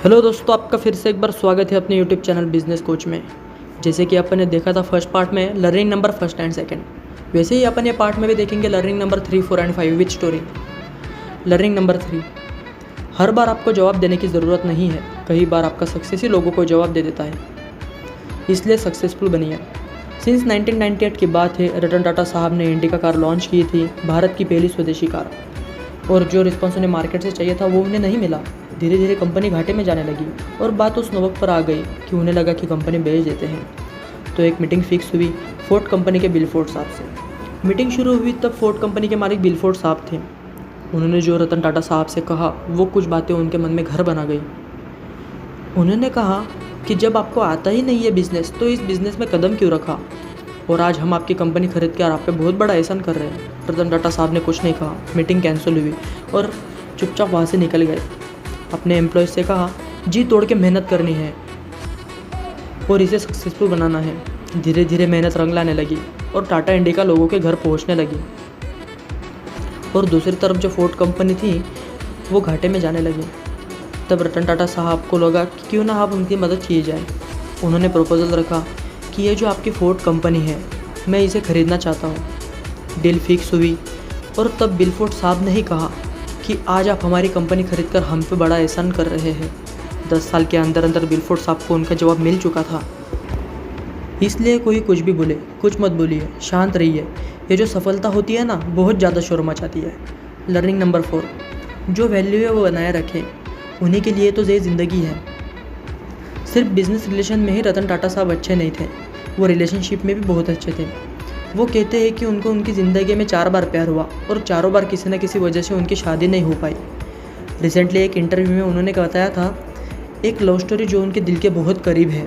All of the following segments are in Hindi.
हेलो दोस्तों, आपका फिर से एक बार स्वागत है अपने यूट्यूब चैनल बिजनेस कोच में। जैसे कि अपन ने देखा था फर्स्ट पार्ट में learning number first and second, वैसे ही अपन ये पार्ट में भी देखेंगे learning number 3, 4 and 5 which story. Learning number 3, हर बार आपको जवाब देने की ज़रूरत नहीं है, कई बार आपका सक्सेस ही लोगों को जवाब दे देता है, इसलिए सक्सेसफुल बनिए। सिंस 1998 की बात है, रतन टाटा साहब ने इंडिका कार लॉन्च की थी, भारत की पहली स्वदेशी कार, और जो रिस्पॉन्स उन्हें मार्केट से चाहिए था वो उन्हें नहीं मिला। धीरे धीरे कंपनी घाटे में जाने लगी और बात उस नौबत पर आ गई कि उन्हें लगा कि कंपनी बेच देते हैं। तो एक मीटिंग फिक्स हुई फोर्ड कंपनी के बिल फोर्ड साहब से। मीटिंग शुरू हुई तब फोर्ड कंपनी के मालिक बिल फोर्ड साहब थे। उन्होंने जो रतन टाटा साहब से कहा वो कुछ बातें उनके मन में घर बना गई। उन्होंने कहा कि जब आपको आता ही नहीं है बिज़नेस तो इस बिज़नेस में कदम क्यों रखा, और आज हम आपकी कंपनी खरीद के आप पे बहुत बड़ा एहसान कर रहे हैं। रतन टाटा साहब ने कुछ नहीं कहा, मीटिंग कैंसिल हुई और चुपचाप वहाँ से निकल गए। अपने एम्प्लॉयज़ से कहा जी तोड़ के मेहनत करनी है और इसे सक्सेसफुल बनाना है। धीरे धीरे मेहनत रंग लाने लगी और टाटा इंडिका लोगों के घर पहुंचने लगी, और दूसरी तरफ जो फोर्ड कंपनी थी वो घाटे में जाने लगी। तब रतन टाटा साहब को लगा कि क्यों ना आप उनकी मदद की जाए। उन्होंने प्रपोजल रखा कि ये जो आपकी फोर्ड कंपनी है मैं इसे ख़रीदना चाहता हूँ। डील फिक्स हुई और तब बिल फोर्ड साहब ने ही कहा कि आज आप हमारी कंपनी खरीद कर हम पे बड़ा एहसान कर रहे हैं। 10 साल के अंदर अंदर बिल फोर्ड साहब को उनका जवाब मिल चुका था। इसलिए कोई कुछ भी बोले कुछ मत बोलिए, शांत रहिए। ये जो सफलता होती है ना बहुत ज़्यादा शोर मचाती है। लर्निंग नंबर 4, जो वैल्यू है वो बनाए रखें, उन्हीं के लिए तो ये ज़िंदगी है। सिर्फ बिजनेस रिलेशन में ही रतन टाटा साहब अच्छे नहीं थे, वो रिलेशनशिप में भी बहुत अच्छे थे। वो कहते हैं कि उनको उनकी ज़िंदगी में 4 बार प्यार हुआ और चारों बार किसी न किसी वजह से उनकी शादी नहीं हो पाई। रिसेंटली एक इंटरव्यू में उन्होंने बताया था एक लव स्टोरी जो उनके दिल के बहुत करीब है।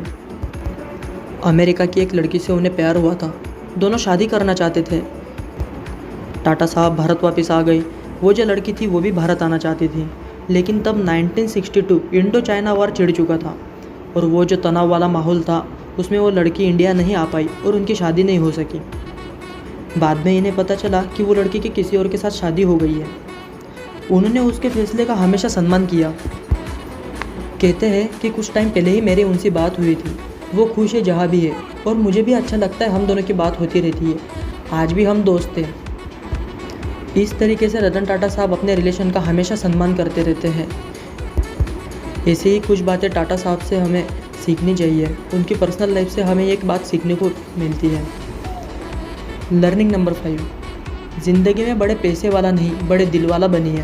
अमेरिका की एक लड़की से उन्हें प्यार हुआ था, दोनों शादी करना चाहते थे। टाटा साहब भारत वापस आ गई। वो जो लड़की थी वो भी भारत आना चाहती थी, लेकिन तब 1962 इंडो चाइना वार छिड़ चुका था और वो जो तनाव वाला माहौल था उसमें वो लड़की इंडिया नहीं आ पाई और उनकी शादी नहीं हो सकी। बाद में इन्हें पता चला कि वो लड़की की किसी और के साथ शादी हो गई है। उन्होंने उसके फैसले का हमेशा सम्मान किया। कहते हैं कि कुछ टाइम पहले ही मेरी उनसे बात हुई थी, वो खुश है जहाँ भी है और मुझे भी अच्छा लगता है, हम दोनों की बात होती रहती है, आज भी हम दोस्त हैं। इस तरीके से रतन टाटा साहब अपने रिलेशन का हमेशा सम्मान करते रहते हैं। ऐसे ही कुछ बातें टाटा साहब से हमें सीखनी चाहिए। उनकी पर्सनल लाइफ से हमें एक बात सीखने को मिलती है। लर्निंग नंबर 5, ज़िंदगी में बड़े पैसे वाला नहीं बड़े दिल वाला बनिए।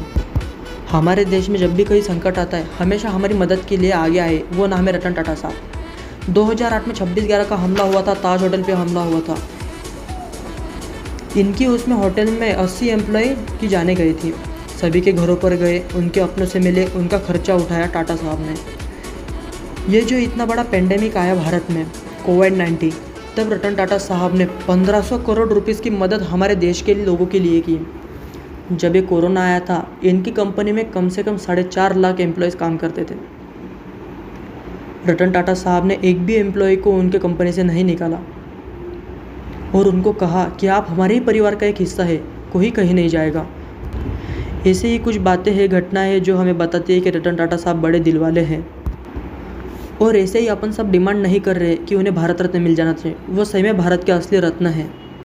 हमारे देश में जब भी कोई संकट आता है हमेशा हमारी मदद के लिए आगे आए वो नाम है रतन टाटा साहब। 2008 में 26/11 का हमला हुआ था, ताज होटल पे हमला हुआ था। इनकी उसमें होटल में 80 एम्प्लॉय की जाने गई थी। सभी के घरों पर गए, उनके अपनों से मिले, उनका खर्चा उठाया टाटा साहब ने। ये जो इतना बड़ा पेंडेमिक आया भारत में कोविड-19, तब रतन टाटा साहब ने 1500 करोड़ रुपीस की मदद हमारे देश के लोगों के लिए की। जब ये कोरोना आया था इनकी कंपनी में कम से कम 4.5 लाख एम्प्लॉयज़ काम करते थे। रतन टाटा साहब ने एक भी एम्प्लॉय को उनके कंपनी से नहीं निकाला और उनको कहा कि आप हमारे ही परिवार का एक हिस्सा है, कोई कहीं नहीं जाएगा। ऐसे ही कुछ बातें हैं, घटनाएं हैं जो हमें बताती है कि रतन टाटा साहब बड़े दिल वाले हैं। और ऐसे ही अपन सब डिमांड नहीं कर रहे कि उन्हें भारत रत्न मिल जाना चाहिए, वो सही में भारत के असली रत्न हैं।